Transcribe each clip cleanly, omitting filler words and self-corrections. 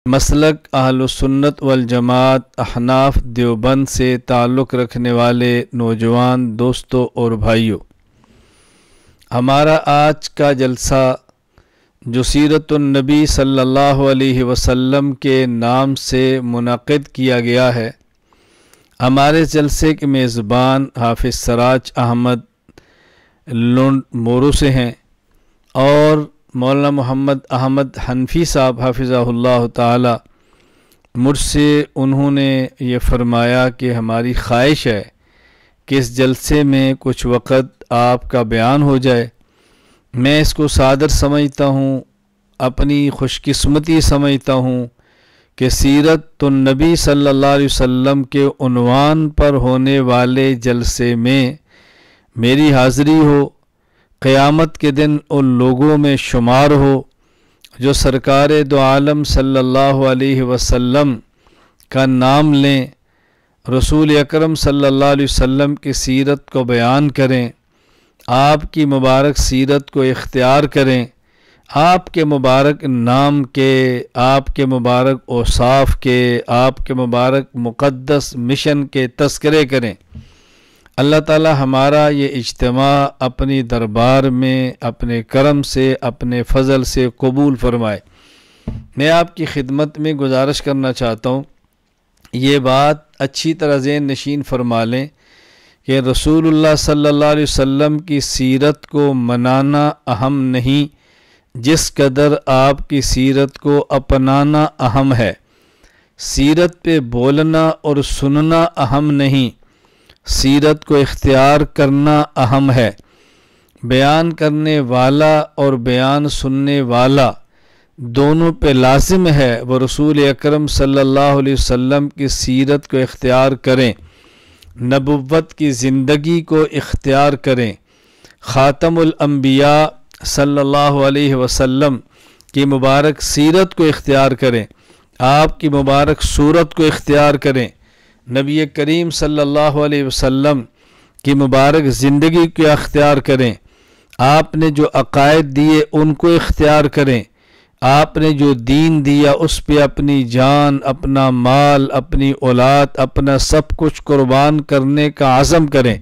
مسلک اہل سنت والجماعت احناف دیوبند سے تعلق رکھنے والے نوجوان دوستوں اور بھائیوں، ہمارا آج کا جلسہ جو سیرت النبی صلی اللہ علیہ وسلم کے نام سے منعقد کیا گیا ہے، ہمارے جلسے کے میزبان حافظ سراج احمد لنڈ مورو سے ہیں اور مولانا محمد احمد حنفی صاحب حفظہ اللہ تعالی، مجھ سے انہوں نے یہ فرمایا کہ ہماری خواہش ہے کہ اس جلسے میں کچھ وقت آپ کا بیان ہو جائے۔ میں اس کو صادر سمجھتا ہوں، اپنی خوش قسمتی سمجھتا ہوں کہ سیرت النبی صلی اللہ علیہ وسلم کے عنوان پر ہونے والے جلسے میں میری حاضری ہو، قیامت کے دن ان لوگوں میں شمار ہو جو سرکار دو عالم صلی اللہ علیہ وسلم کا نام لیں، رسول اکرم صلی اللہ علیہ وسلم کی سیرت کو بیان کریں، آپ کی مبارک سیرت کو اختیار کریں، آپ کے مبارک نام کے، آپ کے مبارک اوصاف کے، آپ کے مبارک مقدس مشن کے تذکرے کریں۔ اللہ تعالی ہمارا یہ اجتماع اپنی دربار میں اپنے کرم سے، اپنے فضل سے قبول فرمائے۔ میں آپ کی خدمت میں گزارش کرنا چاہتا ہوں، یہ بات اچھی طرح ذہن نشین فرما لیں کہ رسول اللہ صلی اللہ علیہ وسلم کی سیرت کو منانا اہم نہیں، جس قدر آپ کی سیرت کو اپنانا اہم ہے۔ سیرت پہ بولنا اور سننا اہم نہیں، سیرت کو اختیار کرنا اہم ہے۔ بیان کرنے والا اور بیان سننے والا دونوں پہ لازم ہے وہ رسول اکرم صلی اللہ علیہ وسلم کی سیرت کو اختیار کریں، نبوت کی زندگی کو اختیار کریں، خاتم الانبیاء صلی اللہ علیہ وسلم کی مبارک سیرت کو اختیار کریں، آپ کی مبارک صورت کو اختیار کریں، نبی کریم صلی اللہ علیہ وسلم کی مبارک زندگی کو اختیار کریں، آپ نے جو عقائد دیے ان کو اختیار کریں، آپ نے جو دین دیا اس پہ اپنی جان، اپنا مال، اپنی اولاد، اپنا سب کچھ قربان کرنے کا عزم کریں۔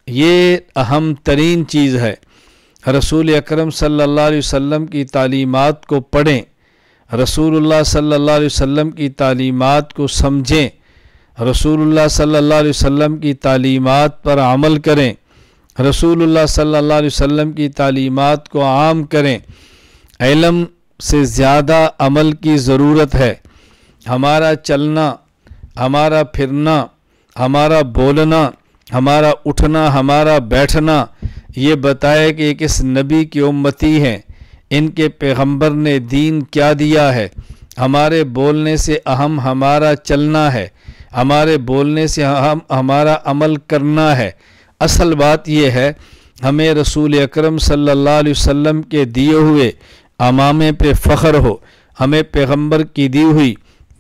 یہ اہم ترین چیز ہے۔ رسول اکرم صلی اللہ علیہ وسلم کی تعلیمات کو پڑھیں، رسول اللہ صلی اللہ علیہ وسلم کی تعلیمات کو سمجھیں، رسول اللہ صلی اللہ علیہ وسلم کی تعلیمات پر عمل کریں، رسول اللہ صلی اللہ علیہ وسلم کی تعلیمات کو عام کریں۔ علم سے زیادہ عمل کی ضرورت ہے۔ ہمارا چلنا، ہمارا پھرنا، ہمارا بولنا، ہمارا اٹھنا، ہمارا بیٹھنا یہ بتائے کہ یہ کس نبی کی امتی ہیں، ان کے پیغمبر نے دین کیا دیا ہے۔ ہمارے بولنے سے اہم ہمارا چلنا ہے، ہمارے بولنے سے ہمارا عمل کرنا ہے۔ اصل بات یہ ہے ہمیں رسول اکرم صلی اللہ علیہ وسلم کے دیے ہوئے امامے پہ فخر ہو، ہمیں پیغمبر کی دی ہوئی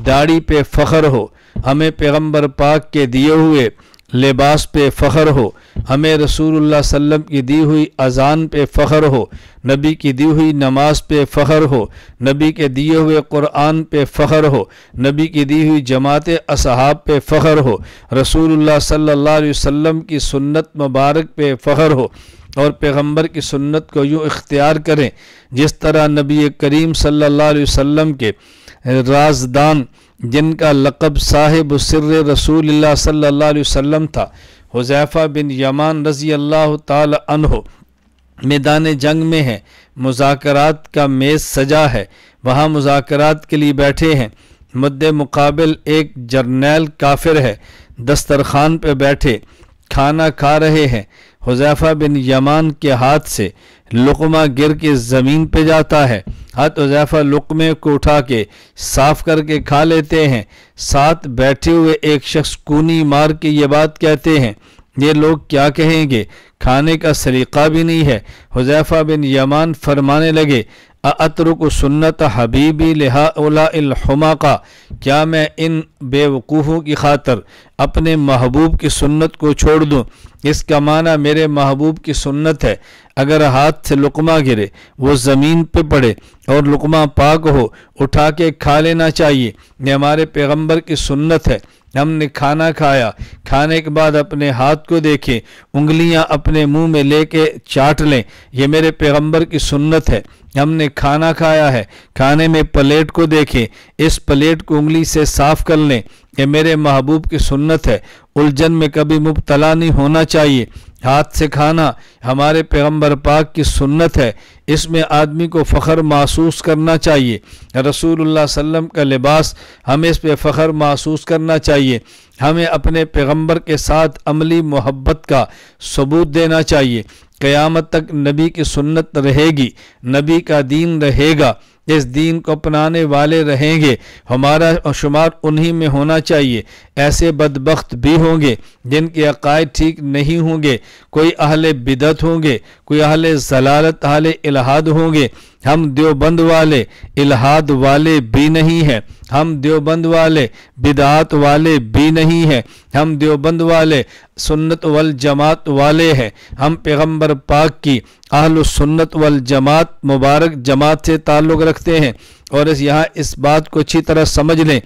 داڑھی پہ فخر ہو، ہمیں پیغمبر پاک کے دیے ہوئے لباس پہ فخر ہو، ہمیں رسول اللہ صلی اللہ علیہ وسلم کی دی ہوئی اذان پہ فخر ہو، نبی کی دی ہوئی نماز پہ فخر ہو، نبی کے دیے ہوئے قرآن پہ فخر ہو، نبی کی دی ہوئی جماعت اصحاب پہ فخر ہو، رسول اللہ صلی اللہ علیہ وسلم کی سنت مبارک پہ فخر ہو، اور پیغمبر کی سنت کو یوں اختیار کریں جس طرح نبی کریم صلی اللہ علیہ وسلم کے رازدان جن کا لقب صاحب سر رسول اللہ صلی اللہ علیہ وسلم تھا، حذیفہ بن یمان رضی اللہ تعالی عنہ، میدان جنگ میں ہیں، مذاکرات کا میز سجا ہے، وہاں مذاکرات کے لیے بیٹھے ہیں، مد مقابل ایک جرنیل کافر ہے، دسترخوان پہ بیٹھے کھانا کھا رہے ہیں، حذیفہ بن یمان کے ہاتھ سے لقمہ گر کے زمین پہ جاتا ہے، حذیفہ لقمے کو اٹھا کے صاف کر کے کھا لیتے ہیں، ساتھ بیٹھے ہوئے ایک شخص کونی مار کے یہ بات کہتے ہیں، یہ لوگ کیا کہیں گے، کھانے کا سلیقہ بھی نہیں ہے۔ حذیفہ بن یمان فرمانے لگے، اَأَتْرُكُ سُنَّةَ حَبِيبِي لِهَؤُلَاءِ الْحُمَقَاء، کیا میں ان بے وقوفوں کی خاطر اپنے محبوب کی سنت کو چھوڑ دوں؟ اس کا معنی میرے محبوب کی سنت ہے، اگر ہاتھ سے لقمہ گرے وہ زمین پہ پڑے اور لقمہ پاک ہو اٹھا کے کھا لینا چاہیے، یہ ہمارے پیغمبر کی سنت ہے۔ ہم نے کھانا کھایا، کھانے کے بعد اپنے ہاتھ کو دیکھیں، انگلیاں اپنے منہ میں لے کے چاٹ لیں، یہ میرے پیغمبر کی سنت ہے۔ ہم نے کھانا کھایا ہے، کھانے میں پلیٹ کو دیکھیں، اس پلیٹ کو انگلی سے صاف کر لیں، یہ میرے محبوب کی سنت ہے۔ الجھن میں کبھی مبتلا نہیں ہونا چاہیے۔ ہاتھ سے کھانا ہمارے پیغمبر پاک کی سنت ہے، اس میں آدمی کو فخر محسوس کرنا چاہیے۔ رسول اللہ صلی اللہ علیہ وسلم کا لباس، ہمیں اس پہ فخر محسوس کرنا چاہیے۔ ہمیں اپنے پیغمبر کے ساتھ عملی محبت کا ثبوت دینا چاہیے۔ قیامت تک نبی کی سنت رہے گی، نبی کا دین رہے گا، اس دین کو اپنانے والے رہیں گے، ہمارا شمار انہی میں ہونا چاہیے۔ ایسے بدبخت بھی ہوں گے جن کے عقائد ٹھیک نہیں ہوں گے، کوئی اہل بدعت ہوں گے، کوئی اہل ضلالت، اہل الہاد ہوں گے۔ ہم دیوبند والے الہاد والے بھی نہیں ہیں، ہم دیوبند والے بدعات والے بھی نہیں ہیں، ہم دیوبند والے سنت والجماعت والے ہیں۔ ہم پیغمبر پاک کی اہل السنت والجماعت مبارک جماعت سے تعلق رکھتے ہیں، اور یہاں اس بات کو اچھی طرح سمجھ لیں،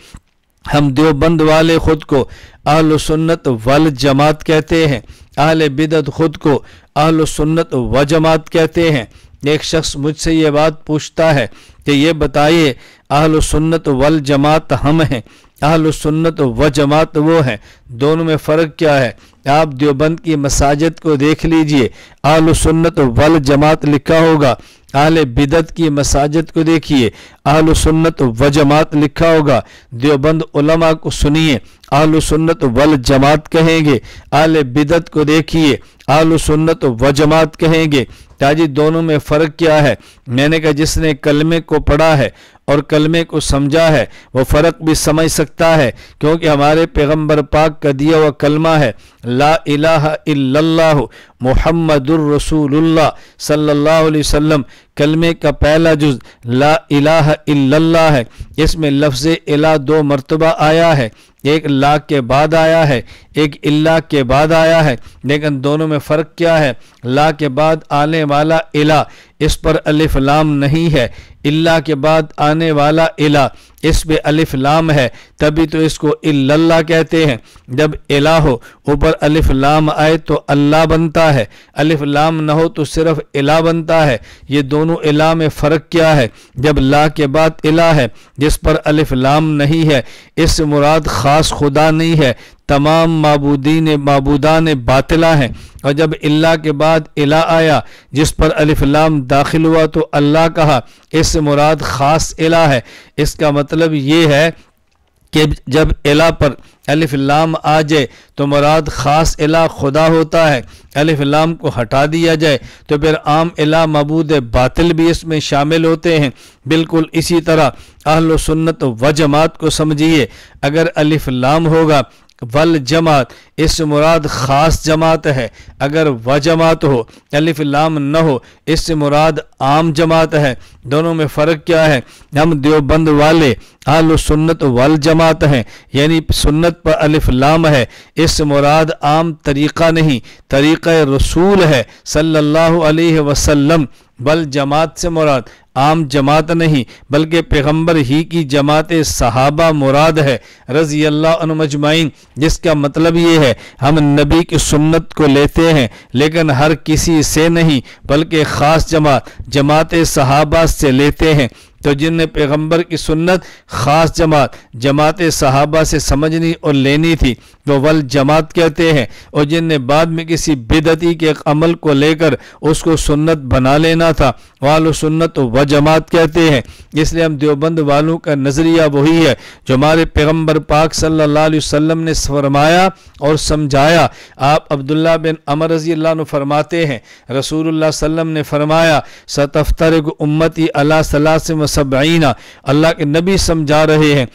ہم دیوبند والے خود کو اہل السنت والجماعت کہتے ہیں، اہل بدعت خود کو اہل السنت والجماعت کہتے ہیں۔ ایک شخص مجھ سے یہ بات پوچھتا ہے کہ یہ بتائیے اہل السنت والجماعت ہم ہیں، اہل السنت والجماعت وہ ہیں، دونوں میں فرق کیا ہے؟ آپ دیوبند کی مساجد کو دیکھ لیجئے، اہل السنت والجماعت لکھا ہوگا، اہل بدعت کی مساجد کو دیکھیے، اہل السنت والجماعت لکھا ہوگا۔ دیوبند علماء کو سنیے، اہل السنت والجماعت کہیں گے، اہل بدعت کو دیکھیے، اہل السنت والجماعت کہیں گے۔ تاجی دونوں میں فرق کیا ہے؟ میں نے کہا جس نے کلمے کو پڑھا ہے اور کلمے کو سمجھا ہے وہ فرق بھی سمجھ سکتا ہے، کیونکہ ہمارے پیغمبر پاک کا دیا ہوا کلمہ ہے لا الہ الا اللہ محمد الرسول اللہ صلی اللہ علیہ وسلم۔ کلمے کا پہلا جز لا الہ الا اللہ ہے، اس میں لفظ الہ 2 مرتبہ آیا ہے، ایک لا کے بعد آیا ہے، ایک اللہ کے بعد آیا ہے، لیکن دونوں میں فرق کیا ہے؟ لا کے بعد آنے والا الہ اس پر الف لام نہیں ہے، اللہ کے بعد آنے والا الہ اس پہ الف لام ہے، تبھی تو اس کو الا اللہ کہتے ہیں۔ جب الہ ہو اوپر الف لام آئے تو اللہ بنتا ہے، الف لام نہ ہو تو صرف الہ بنتا ہے۔ یہ دونوں الہ میں فرق کیا ہے؟ جب لا کے بعد الہ ہے جس پر الف لام نہیں ہے، اس سے مراد خاص خدا نہیں ہے، تمام معبودان باطلہ ہیں۔ اور جب اللہ کے بعد الہ آیا جس پر الف لام داخل ہوا تو اللہ کہا، اس سے مراد خاص الہ ہے۔ اس کا مطلب یہ ہے کہ جب الہ پر الف لام آ جائے تو مراد خاص الہ خدا ہوتا ہے، الف لام کو ہٹا دیا جائے تو پھر عام الہ معبود باطل بھی اس میں شامل ہوتے ہیں۔ بالکل اسی طرح اہل سنت و جماعت کو سمجھیے، اگر الف لام ہوگا والجماعت اس سے مراد خاص جماعت ہے، اگر وجماعت ہو الف لام نہ ہو اس سے مراد عام جماعت ہے۔ دونوں میں فرق کیا ہے؟ ہم دیوبند والے اہل سنت والجماعت ہیں، یعنی سنت پر الف لام ہے، اس سے مراد عام طریقہ نہیں، طریقہ رسول ہے صلی اللہ علیہ وسلم، بل جماعت سے مراد عام جماعت نہیں بلکہ پیغمبر ہی کی جماعت صحابہ مراد ہے رضی اللہ عنہم اجمعین، جس کا مطلب یہ ہے ہم نبی کی سنت کو لیتے ہیں لیکن ہر کسی سے نہیں بلکہ خاص جماعت صحابہ سے لیتے ہیں۔ تو جن نے پیغمبر کی سنت خاص جماعت صحابہ سے سمجھنی اور لینی تھی وہ والجماعت کہتے ہیں، اور جن نے بعد میں کسی بدعتی کے عمل کو لے کر اس کو سنت بنا لینا تھا وہ اہل سنت و جماعت کہتے ہیں۔ اس لیے ہم دیوبند والوں کا نظریہ وہی ہے جو ہمارے پیغمبر پاک صلی اللہ علیہ وسلم نے فرمایا اور سمجھایا۔ آپ عبداللہ بن عمر رضی اللہ عنہ فرماتے ہیں رسول اللہ صلی اللہ علیہ وسلم نے فرمایا ستفترق امتی علی 73، اللہ کے نبی سمجھا رہے ہیں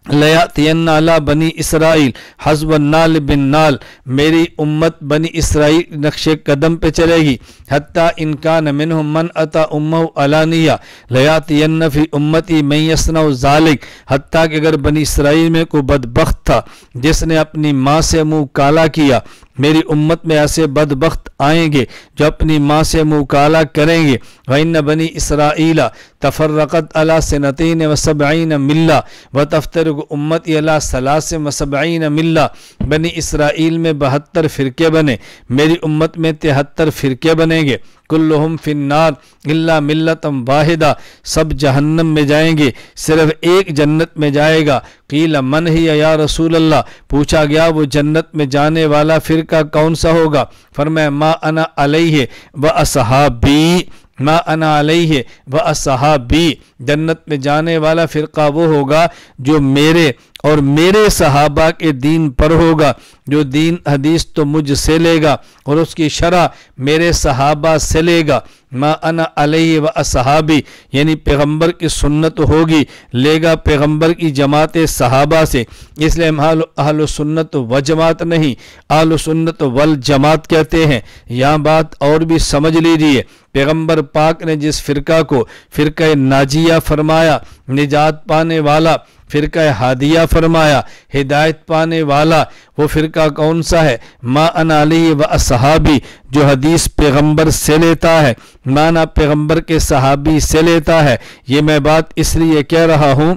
لیاتین علی بنی اسرائیل حسب النال بن نال، میری امت بنی اسرائیل نقش قدم پہ چلے گی، حتی ان کان منہم من اتا امہ علانیہ لیاتین فی امتی من یصنع ذالک، حتی کہ اگر بنی اسرائیل میں کوئی بدبخت تھا جس نے اپنی ماں سے منہ کالا کیا میری امت میں ایسے بدبخت آئیں گے جو اپنی ماں سے منہ کالا کریں گے۔ وَإِنَّ بَنِي إِسْرَائِيلَ تَفَرَّقَتْ عَلَى 72 مِلَّةٍ وَتَفْتَرِقُ أُمَّتِي عَلَى 73 مِلَّةٍ۔ بنی اسرائیل میں 72 فرقے بنے، میری امت میں 73 فرقے بنیں گے۔ کلہم فی النار الا ملۃ واحدہ، سب جہنم میں جائیں گے، صرف ایک جنت میں جائے گا۔ قیل من ہی یا رسول اللہ، پوچھا گیا وہ جنت میں جانے والا فرقہ کون سا ہوگا؟ فرمایا ما انا علیہ و اصحابی، ما انا علیہ و اصحابی، جنت میں جانے والا فرقہ وہ ہوگا جو میرے اور میرے صحابہ کے دین پر ہوگا، جو دین حدیث تو مجھ سے لے گا اور اس کی شرح میرے صحابہ سے لے گا۔ ما انا علیہ و اصحابی یعنی پیغمبر کی سنت ہوگی، لے گا پیغمبر کی جماعت صحابہ سے، اس لیے ہم اہل سنت و جماعت نہیں، اہل سنت والجماعت کہتے ہیں۔ یہاں بات اور بھی سمجھ لیجیے، پیغمبر پاک نے جس فرقہ کو فرقہ ناجیہ فرمایا، نجات پانے والا، فرقہ ہادیہ فرمایا، ہدایت پانے والا، وہ فرقہ کون سا ہے؟ ما انا علیہ و اصحابی، جو حدیث پیغمبر سے لیتا ہے، مانا پیغمبر کے صحابی سے لیتا ہے۔ یہ میں بات اس لیے کہہ رہا ہوں،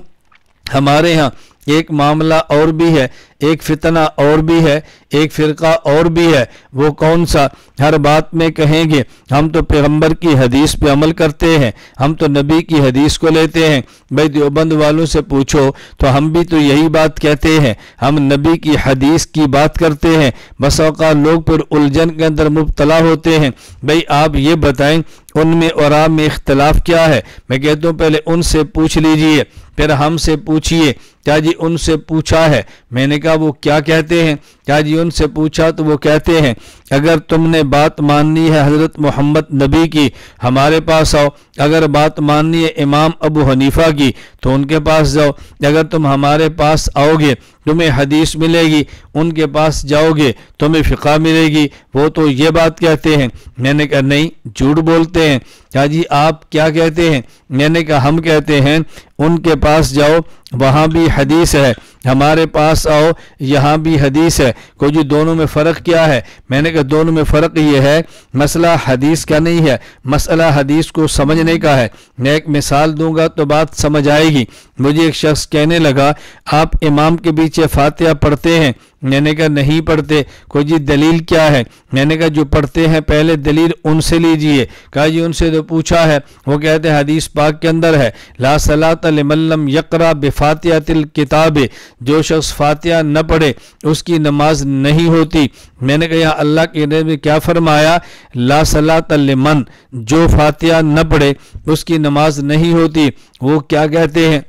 ہمارے ہاں ایک معاملہ اور بھی ہے، ایک فتنہ اور بھی ہے، ایک فرقہ اور بھی ہے۔ وہ کون سا؟ ہر بات میں کہیں گے ہم تو پیغمبر کی حدیث پہ عمل کرتے ہیں، ہم تو نبی کی حدیث کو لیتے ہیں۔ بھائی دیوبند والوں سے پوچھو تو ہم بھی تو یہی بات کہتے ہیں، ہم نبی کی حدیث کی بات کرتے ہیں۔ بس اوقات لوگ پھر الجھن کے اندر مبتلا ہوتے ہیں۔ بھائی آپ یہ بتائیں ان میں اور آپ میں اختلاف کیا ہے؟ میں کہتا ہوں پہلے ان سے پوچھ لیجئے، پھر ہم سے پوچھئے۔ کیا جی ان سے پوچھا ہے؟ میں نے کہا وہ کیا کہتے ہیں؟ کیا جی ان سے پوچھا تو وہ کہتے ہیں اگر تم نے بات ماننی ہے حضرت محمد نبی کی ہمارے پاس آؤ، اگر بات ماننی ہے امام ابو حنیفہ کی تو ان کے پاس جاؤ، اگر تم ہمارے پاس آؤ گے تمہیں حدیث ملے گی، ان کے پاس جاؤ گے تمہیں فقہ ملے گی، وہ تو یہ بات کہتے ہیں۔ میں نے کہا نہیں، جھوٹ بولتے ہیں۔ کیا جی آپ کیا کہتے ہیں؟ میں نے کہا ہم کہتے ہیں ان کے پاس جاؤ وہاں بھی حدیث ہے، ہمارے پاس آؤ یہاں بھی حدیث ہے، کوئی جی دونوں میں فرق کیا ہے؟ میں نے کہا دونوں میں فرق یہ ہے مسئلہ حدیث کا نہیں ہے، مسئلہ حدیث کو سمجھنے کا ہے۔ میں ایک مثال دوں گا تو بات سمجھ آئے گی۔ مجھے ایک شخص کہنے لگا آپ امام کے پیچھے فاتحہ پڑھتے ہیں؟ میں نے کہا نہیں پڑھتے۔ کوئی جی دلیل کیا ہے؟ میں نے کہا جو پڑھتے ہیں پہلے دلیل ان سے لیجئے۔ کہا جی ان سے تو پوچھا ہے، وہ کہتے ہیں حدیث پاک کے اندر ہے لا صلاۃ لمن لم یقرأ بفاتحۃ الکتاب، جو شخص فاتحہ نہ پڑھے اس کی نماز نہیں ہوتی۔ میں نے کہا یہاں اللہ کے نبی نے کیا فرمایا؟ لا صلاۃ لمن، جو فاتحہ نہ پڑھے اس کی نماز نہیں ہوتی۔ وہ کیا کہتے ہیں؟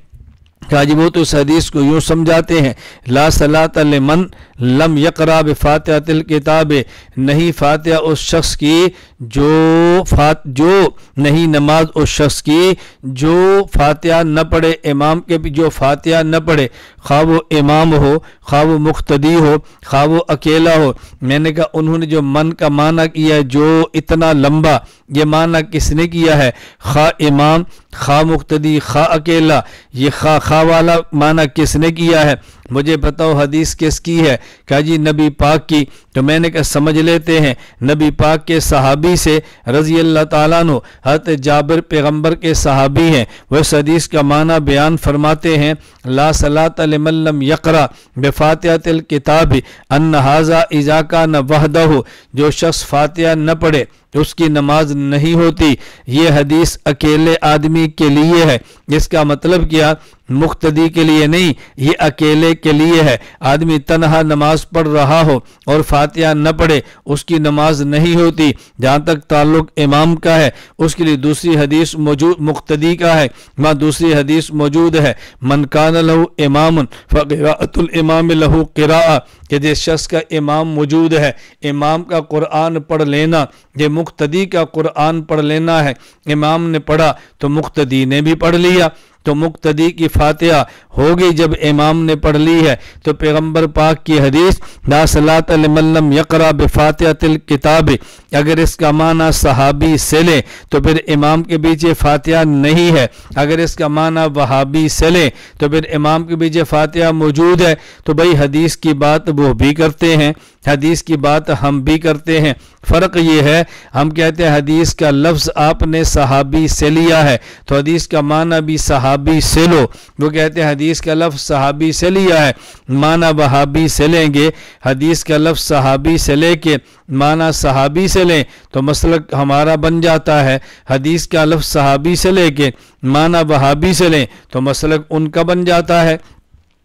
کہا جی وہ تو اس حدیث کو یوں سمجھاتے ہیں لا صلاۃ لمن لم یقرأ بفاتحۃ الکتاب، نہیں فاتحہ اس شخص کی جو نہیں نماز اس شخص کی جو فاتحہ نہ پڑھے، امام کے بھی جو فاتحہ نہ پڑھے، خواہ وہ امام ہو، خواہ وہ مقتدی ہو، خواہ وہ اکیلا ہو۔ میں نے کہا انہوں نے جو من کا معنی کیا ہے جو اتنا لمبا، یہ معنی کس نے کیا ہے؟ خواہ امام، خواہ مقتدی، خواہ اکیلا، یہ خواہ والا معنی کس نے کیا ہے؟ مجھے بتاؤ حدیث کس کی ہے؟ کہا جی نبی پاک کی۔ تو میں نے کہا سمجھ لیتے ہیں، نبی پاک کے صحابی سے رضی اللہ تعالیٰ عنہ حضرت جابر پیغمبر کے صحابی ہیں، وہ اس حدیث کا معنی بیان فرماتے ہیں لا صلاۃ لمن لم یقرأ بفاتحۃ الکتاب ان ھذا اذا کان وحدہ، جو شخص فاتحہ نہ پڑھے اس کی نماز نہیں ہوتی۔ یہ حدیث اکیلے آدمی کے لیے ہے، اس کا مطلب کیا؟ مقتدی کے لیے نہیں، یہ اکیلے کے لیے ہے۔ آدمی تنہا نماز پڑھ رہا ہو اور فاتحہ نہ پڑھے اس کی نماز نہیں ہوتی۔ جہاں تک تعلق امام کا ہے اس کے لیے دوسری حدیث موجود، مقتدی کا ہے وہاں دوسری حدیث موجود ہے من کان لہ امام فقراءۃ الامام لہ قراءہ، کہ جس شخص کا امام موجود ہے امام کا قرآن پڑھ لینا، یہ مقتدی کا قرآن پڑھ لینا ہے۔ امام نے پڑھا تو مقتدی نے بھی پڑھ لیا، تو مقتدی کی فاتحہ ہوگی جب امام نے پڑھ لی ہے تو پیغمبر پاک کی حدیث لا صلاۃ لمن لم یقرأ بفاتحۃ الکتاب، اگر اس کا معنی صحابی سے لیں تو پھر امام کے پیچھے فاتحہ نہیں ہے، اگر اس کا معنی وہابی سے لیں تو پھر امام کے پیچھے فاتحہ موجود ہے۔ تو بھئی حدیث کی بات وہ بھی کرتے ہیں، حدیث کی بات ہم بھی کرتے ہیں، فرق یہ ہے ہم کہتے ہیں حدیث کا لفظ آپ نے صحابی سے لیا ہے تو حدیث کا معنی بھی صحابی سے لو، وہ کہتے ہیں حدیث کا لفظ صحابی سے لیا ہے معنی وہابی سے لیں گے، حدیث کا لفظ صحابی سے لے کے معنی صحابی سے لیں تو مسلک ہمارا بن جاتا ہے، حدیث کا لفظ صحابی سے لے کے معنی وہابی سے لیں تو مسلک ان کا بن جاتا ہے۔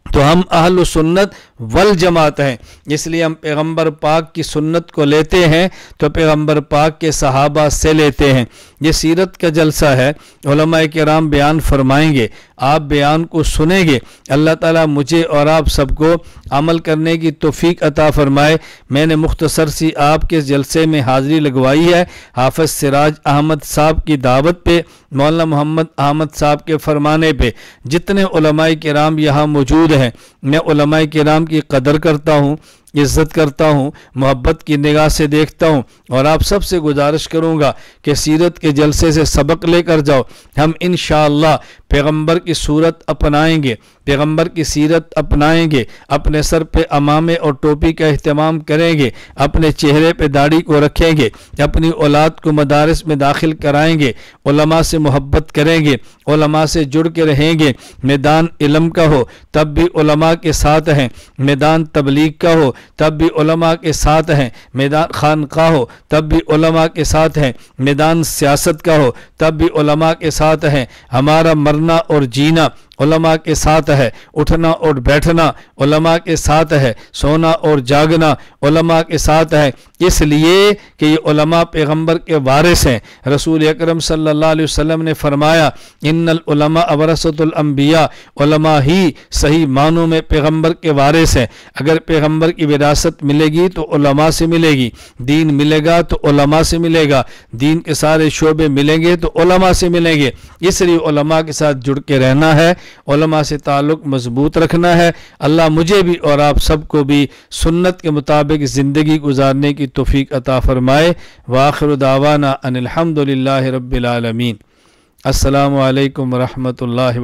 تو ہم اہل سنت والجماعت ہیں، اس لیے ہم پیغمبر پاک کی سنت کو لیتے ہیں تو پیغمبر پاک کے صحابہ سے لیتے ہیں۔ یہ سیرت کا جلسہ ہے، علماء کرام بیان فرمائیں گے، آپ بیان کو سنیں گے، اللہ تعالیٰ مجھے اور آپ سب کو عمل کرنے کی توفیق عطا فرمائے۔ میں نے مختصر سی آپ کے جلسے میں حاضری لگوائی ہے، حافظ سراج احمد صاحب کی دعوت پہ، مولانا محمد احمد صاحب کے فرمانے پہ۔ جتنے علماء کرام یہاں موجود ہیں، میں علماء کرام کی قدر کرتا ہوں، عزت کرتا ہوں، محبت کی نگاہ سے دیکھتا ہوں، اور آپ سب سے گزارش کروں گا کہ سیرت کے جلسے سے سبق لے کر جاؤ۔ ہم انشاءاللہ پیغمبر کی صورت اپنائیں گے، پیغمبر کی سیرت اپنائیں گے، اپنے سر پہ عمامے اور ٹوپی کا اہتمام کریں گے، اپنے چہرے پہ داڑھی کو رکھیں گے، اپنی اولاد کو مدارس میں داخل کرائیں گے، علماء سے محبت کریں گے، علماء سے جڑ کے رہیں گے، میدان علم کا ہو تب بھی علماء کے ساتھ ہیں، میدان تبلیغ کا ہو تب بھی علماء کے ساتھ ہیں، میدان خانقاہ ہو تب بھی علماء کے ساتھ ہیں، میدان سیاست کا ہو تب بھی علماء کے ساتھ ہیں۔ ہمارا مرنا اور جینا علماء کے ساتھ ہے، اٹھنا اور بیٹھنا علماء کے ساتھ ہے، سونا اور جاگنا علماء کے ساتھ ہے، اس لیے کہ یہ علماء پیغمبر کے وارث ہیں۔ رسول اکرم صلی اللہ علیہ وسلم نے فرمایا ان العلماء ورثۃ الانبیاء، علماء ہی صحیح معنوں میں پیغمبر کے وارث ہیں۔ اگر پیغمبر کی وراثت ملے گی تو علماء سے ملے گی، دین ملے گا تو علماء سے ملے گا، دین کے سارے شعبے ملیں گے تو علماء سے ملیں گے، اس لیے علماء کے ساتھ جڑ کے رہنا ہے، علماء سے تعلق مضبوط رکھنا ہے۔ اللہ مجھے بھی اور آپ سب کو بھی سنت کے مطابق زندگی گزارنے کی توفیق عطا فرمائے۔ وآخر دعوانا ان الحمد للہ رب العالمین۔ السلام علیکم ورحمۃ اللہ وبرکاتہ۔